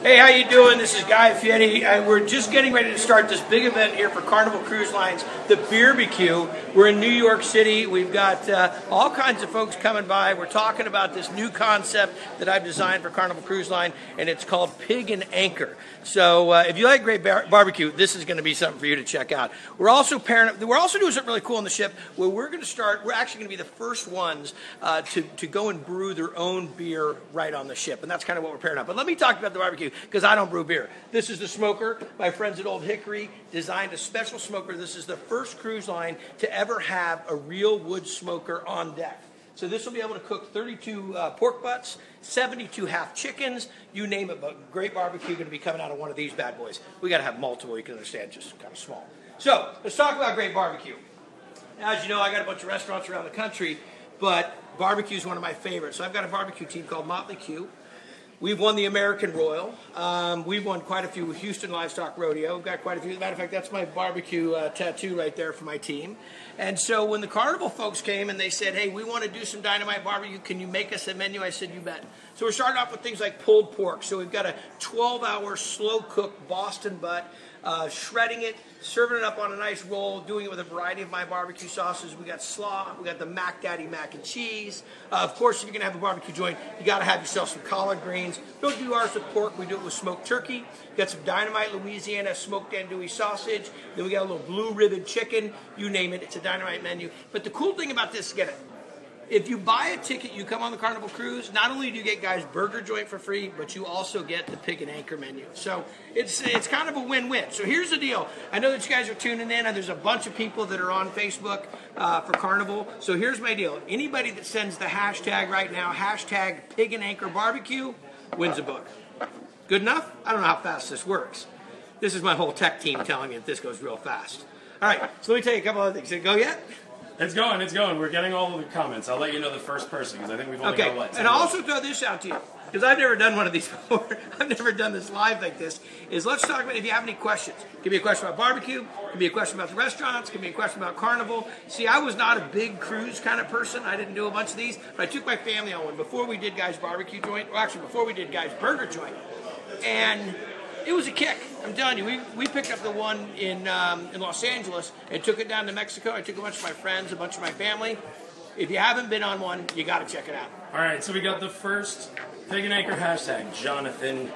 Hey, how you doing? This is Guy Fieri, and we're just getting ready to start this big event here for Carnival Cruise Lines, the Beerbecue. We're in New York City. We've got all kinds of folks coming by. We're talking about this new concept that I've designed for Carnival Cruise Line, and it's called Pig and Anchor. So if you like great barbecue, this is going to be something for you to check out. We're also doing something really cool on the ship where we're actually going to be the first ones to go and brew their own beer right on the ship, and that's kind of what we're pairing up. But let me talk about the barbecue, because I don't brew beer. This is the smoker. My friends at Old Hickory designed a special smoker. This is the first cruise line to ever have a real wood smoker on deck. So this will be able to cook 32 pork butts, 72 half chickens, you name it, but great barbecue going to be coming out of one of these bad boys. We got to have multiple, you can understand, just kind of small. So let's talk about great barbecue. As you know, I got a bunch of restaurants around the country, but barbecue is one of my favorites. So I've got a barbecue team called Motley Q. We've won the American Royal. We've won quite a few with Houston Livestock Rodeo. We've got quite a few. As a matter of fact, that's my barbecue tattoo right there for my team. And so when the Carnival folks came and they said, hey, we want to do some dynamite barbecue, can you make us a menu? I said, you bet. So we're starting off with things like pulled pork. So we've got a 12-hour slow-cooked Boston butt, shredding it, serving it up on a nice roll, doing it with a variety of my barbecue sauces. We got slaw, we got the Mac Daddy mac and cheese. Of course, if you're gonna have a barbecue joint, you gotta have yourself some collard greens. Don't do ours with pork, we do it with smoked turkey. Got some Dynamite Louisiana smoked andouille sausage. Then we got a little blue ribbon chicken. You name it, it's a dynamite menu. But the cool thing about this, get it. If you buy a ticket, you come on the Carnival Cruise, not only do you get Guy's burger joint for free, but you also get the Pig and Anchor menu. So it's kind of a win-win. So here's the deal. I know that you guys are tuning in, and there's a bunch of people that are on Facebook for Carnival. So here's my deal. Anybody that sends the hashtag right now, hashtag Pig and Anchor Barbecue, wins a book. Good enough? I don't know how fast this works. This is my whole tech team telling me that this goes real fast. All right, so let me tell you a couple other things. Did it go yet? It's going, it's going. We're getting all of the comments. I'll let you know the first person, because I think we've only got what? And I'll also throw this out to you, because I've never done one of these before. I've never done this live like this. Let's talk about if you have any questions. Give me a question about barbecue. Give me a question about the restaurants. Give me a question about Carnival. See, I was not a big cruise kind of person. I didn't do a bunch of these, but I took my family on one before we did Guy's barbecue joint. Well, actually, before we did Guy's burger joint. And it was a kick. I'm telling you, we picked up the one in Los Angeles and took it down to Mexico. I took a bunch of my friends, a bunch of my family. If you haven't been on one, you got to check it out. All right, so we got the first Pig and Anchor hashtag, Jonathan.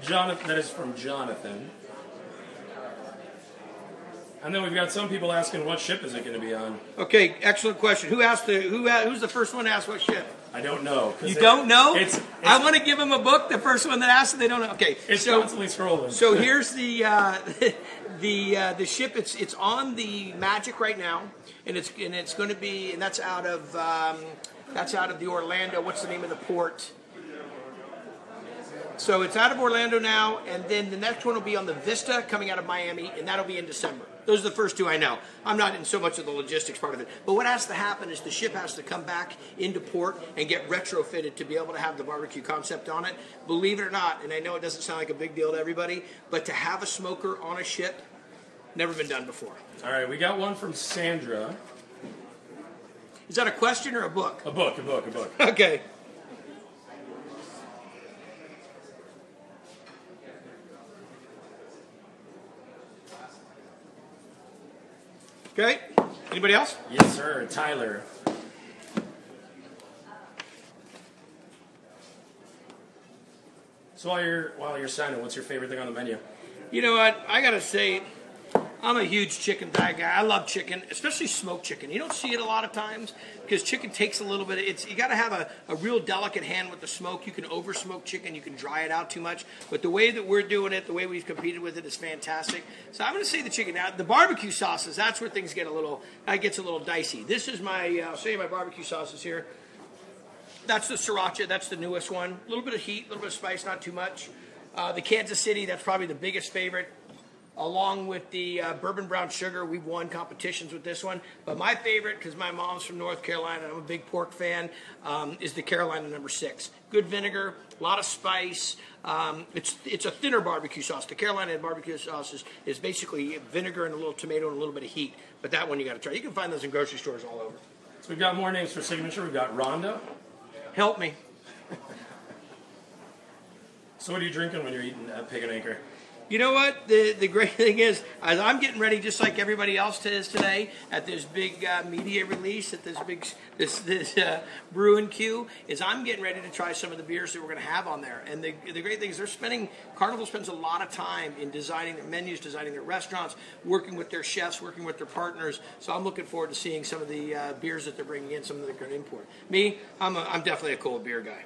That is from Jonathan. And then we've got some people asking what ship is it going to be on. Okay, excellent question. Who's the first one to ask what ship? I don't know. You don't know? I want to give them a book. The first one that asks it, they don't know. Okay, it's constantly scrolling. So here's the ship. It's on the Magic right now, and it's going to be, and that's out of the Orlando. What's the name of the port? So it's out of Orlando now, and then the next one will be on the Vista coming out of Miami, and that'll be in December. Those are the first two I know. I'm not in so much of the logistics part of it. But what has to happen is the ship has to come back into port and get retrofitted to be able to have the barbecue concept on it. Believe it or not, and I know it doesn't sound like a big deal to everybody, but to have a smoker on a ship, never been done before. All right, we got one from Sandra. Is that a question or a book? A book. Okay. Okay. Anybody else? Yes, sir. Tyler. So while you're signing, what's your favorite thing on the menu? You know what? I gotta say, I'm a huge chicken thigh guy. I love chicken, especially smoked chicken. You don't see it a lot of times because chicken takes a little bit. You got to have a real delicate hand with the smoke. You can over smoke chicken. You can dry it out too much. But the way that we're doing it, the way we've competed with it is fantastic. So I'm going to say the chicken. Now, the barbecue sauces, that's where things get gets a little dicey. This is I'll show you my barbecue sauces here. That's the sriracha. That's the newest one. A little bit of heat, a little bit of spice, not too much. The Kansas City, that's probably the biggest favorite. Along with the bourbon brown sugar, we've won competitions with this one. But my favorite, because my mom's from North Carolina and I'm a big pork fan, is the Carolina No. 6. Good vinegar, a lot of spice. It's a thinner barbecue sauce. The Carolina barbecue sauce is basically vinegar and a little tomato and a little bit of heat. But that one you got to try. You can find those in grocery stores all over. So we've got more names for signature. We've got Rhonda. Help me. So what are you drinking when you're eating at Pig and Anchor? You know what? The great thing is, as I'm getting ready, just like everybody else is today, at this big media release, at this big brewing queue, is I'm getting ready to try some of the beers that we're going to have on there. And the great thing is, Carnival spends a lot of time in designing their menus, designing their restaurants, working with their chefs, working with their partners. So I'm looking forward to seeing some of the beers that they're bringing in, some that they're going to import. Me, I'm definitely a cold beer guy.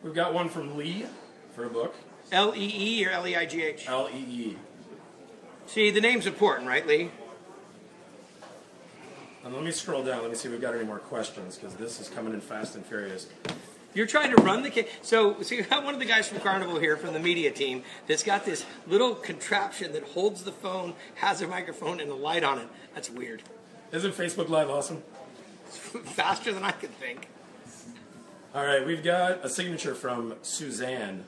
We've got one from Lee for a book. L-E-E or L-E-I-G-H? L-E-E. See, the name's important, right, Lee? And let me scroll down. Let me see if we've got any more questions, because this is coming in fast and furious. You're trying to run the... So, see, we got one of the guys from Carnival here, from the media team, that's got this little contraption that holds the phone, has a microphone, and a light on it. That's weird. Isn't Facebook Live awesome? It's faster than I could think. All right, we've got a signature from Suzanne.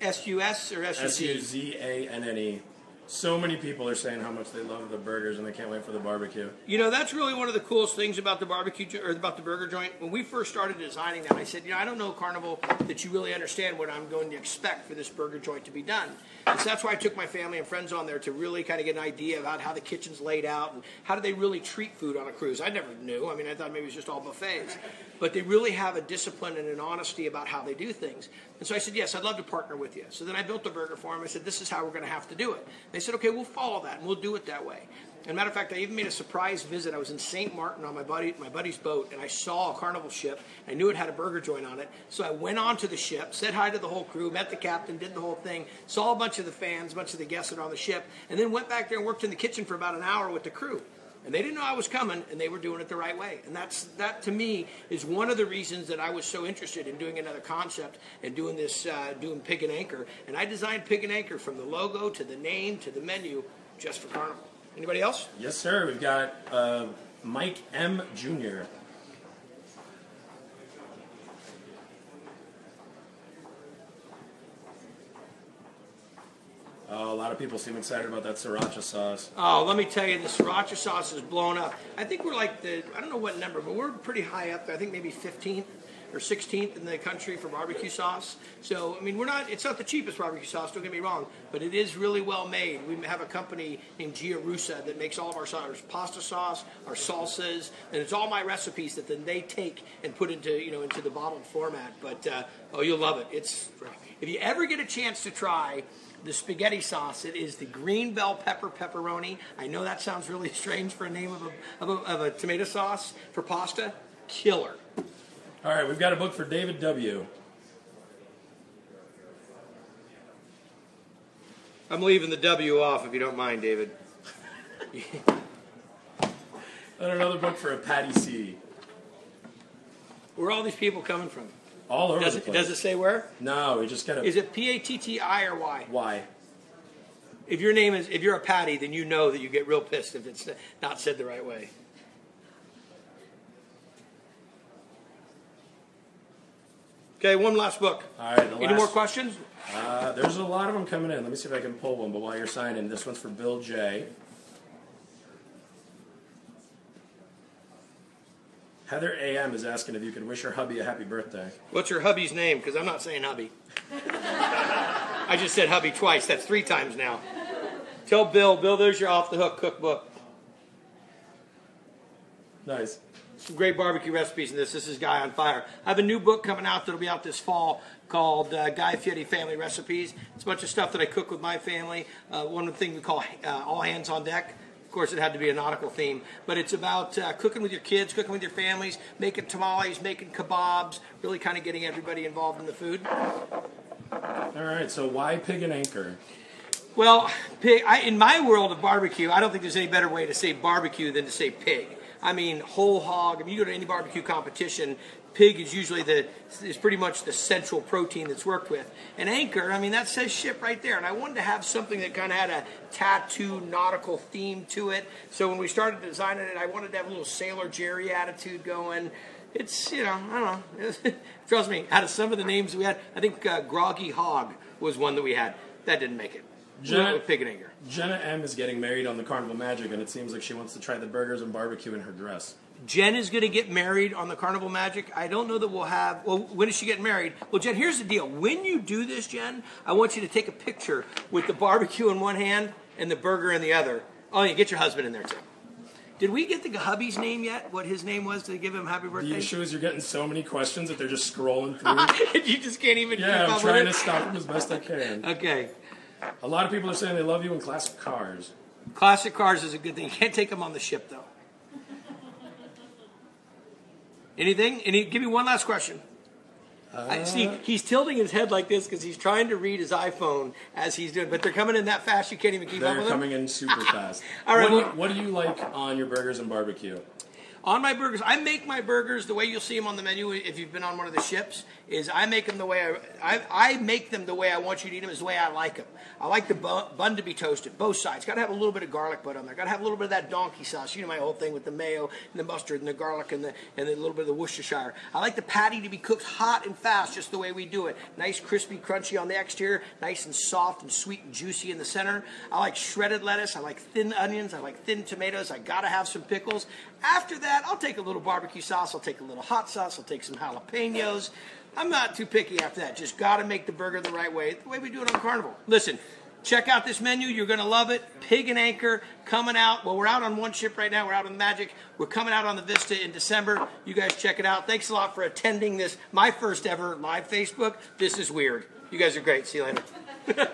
S-U-S or S-U-Z? S-U-Z-A-N-N-E. So many people are saying how much they love the burgers and they can't wait for the barbecue. You know, that's really one of the coolest things about the barbecue, or about the burger joint. When we first started designing that, I said, I don't know, Carnival, that you really understand what I'm going to expect for this burger joint to be done. And so that's why I took my family and friends on there to really kind of get an idea about how the kitchen's laid out and how do they really treat food on a cruise. I never knew. I mean, I thought maybe it was just all buffets. But they really have a discipline and an honesty about how they do things. And so I said, yes, I'd love to partner with you. So then I built the burger for them. I said, this is how we're going to have to do it. They said, okay, we'll follow that and we'll do it that way. And matter of fact, I even made a surprise visit. I was in St. Martin on my buddy's boat, and I saw a Carnival ship. I knew it had a burger joint on it. So I went onto the ship, said hi to the whole crew, met the captain, did the whole thing, saw a bunch of the fans, a bunch of the guests that are on the ship, and then went back there and worked in the kitchen for about an hour with the crew. And they didn't know I was coming, and they were doing it the right way. And that, to me, is one of the reasons that I was so interested in doing another concept and doing this, doing Pig and Anchor. And I designed Pig and Anchor from the logo to the name to the menu just for Carnival. Anybody else? Yes, sir. We've got Mike M. Jr. Oh, a lot of people seem excited about that sriracha sauce. Oh, let me tell you, the sriracha sauce is blown up. I think we're like I don't know what number, but we're pretty high up there. I think maybe 15th or 16th in the country for barbecue sauce. So, I mean, it's not the cheapest barbecue sauce, don't get me wrong, but it is really well made. We have a company named Gia Russa that makes all of our pasta sauce, our salsas, and it's all my recipes that then they take and put into the bottled format. But, oh, you'll love it. If you ever get a chance to try the spaghetti sauce, it is the green bell pepper pepperoni. I know that sounds really strange for a name of a tomato sauce for pasta. Killer. All right, we've got a book for David W. I'm leaving the W off if you don't mind, David. And another book for a Patty C. Where are all these people coming from? All over the place. Does it say where? No, we just got to... Is it P-A-T-T-I or Y? Y. If you're a Patty, then you know that you get real pissed if it's not said the right way. Okay, one last book. All right, Any more questions? There's a lot of them coming in. Let me see if I can pull one, but while you're signing, this one's for Bill J. Heather A.M. is asking if you could wish her hubby a happy birthday. What's your hubby's name? Because I'm not saying hubby. I just said hubby twice. That's 3 times now. Tell Bill, there's your off-the-hook cookbook. Nice. Some great barbecue recipes in this. This is Guy on Fire. I have a new book coming out that'll be out this fall called Guy Fieri Family Recipes. It's a bunch of stuff that I cook with my family. One of the things we call All Hands on Deck. Of course, it had to be a nautical theme, but it's about cooking with your kids, cooking with your families, making tamales, making kebabs, really kind of getting everybody involved in the food. All right, so why Pig and Anchor? Well, pig. In my world of barbecue, I don't think there's any better way to say barbecue than to say pig. I mean, whole hog. I mean, you go to any barbecue competition, pig is usually is pretty much the central protein that's worked with. And Anchor, I mean, that says ship right there. And I wanted to have something that kind of had a tattoo nautical theme to it. So when we started designing it, I wanted to have a little Sailor Jerry attitude going. It's, I don't know. Trust me, out of some of the names we had, I think Groggy Hog was one that we had. That didn't make it. Pig and Anchor. Jenna M. is getting married on the Carnival Magic, and it seems like she wants to try the burgers and barbecue in her dress. Jen is going to get married on the Carnival Magic. I don't know that we'll have, well, when is she getting married? Well, Jen, here's the deal. When you do this, Jen, I want you to take a picture with the barbecue in one hand and the burger in the other. Oh, you get your husband in there, too. Did we get the hubby's name yet? What his name was to give him happy birthday? The issue is you're getting so many questions that they're just scrolling through. You just can't even keep Yeah, I'm up trying with to it. stop them as best I can. Okay. A lot of people are saying they love you in classic cars. Classic cars is a good thing. You can't take them on the ship, though. Anything? Give me one last question. I see, he's tilting his head like this because he's trying to read his iPhone as he's doing. But they're coming in that fast you can't even keep up with them. They're coming in super fast. All right, What do you like on your burgers and barbecue? On my burgers, I make my burgers the way you'll see them on the menu if you've been on one of the ships. Is I make them the way I make them the way I want you to eat them, is the way I like them. I like the bun to be toasted, both sides. Got to have a little bit of garlic butter on there. Got to have a little bit of that donkey sauce. You know my whole thing with the mayo and the mustard and the garlic and a little bit of the Worcestershire. I like the patty to be cooked hot and fast, just the way we do it. Nice, crispy, crunchy on the exterior, nice and soft and sweet and juicy in the center. I like shredded lettuce. I like thin onions. I like thin tomatoes. I got to have some pickles. After that, I'll take a little barbecue sauce. I'll take a little hot sauce. I'll take some jalapenos. I'm not too picky after that. Just got to make the burger the right way, the way we do it on Carnival. Listen, check out this menu. You're going to love it. Pig and Anchor coming out. Well, we're out on one ship right now. We're out on the Magic. We're coming out on the Vista in December. You guys check it out. Thanks a lot for attending this, my first ever live Facebook. This is weird. You guys are great. See you later.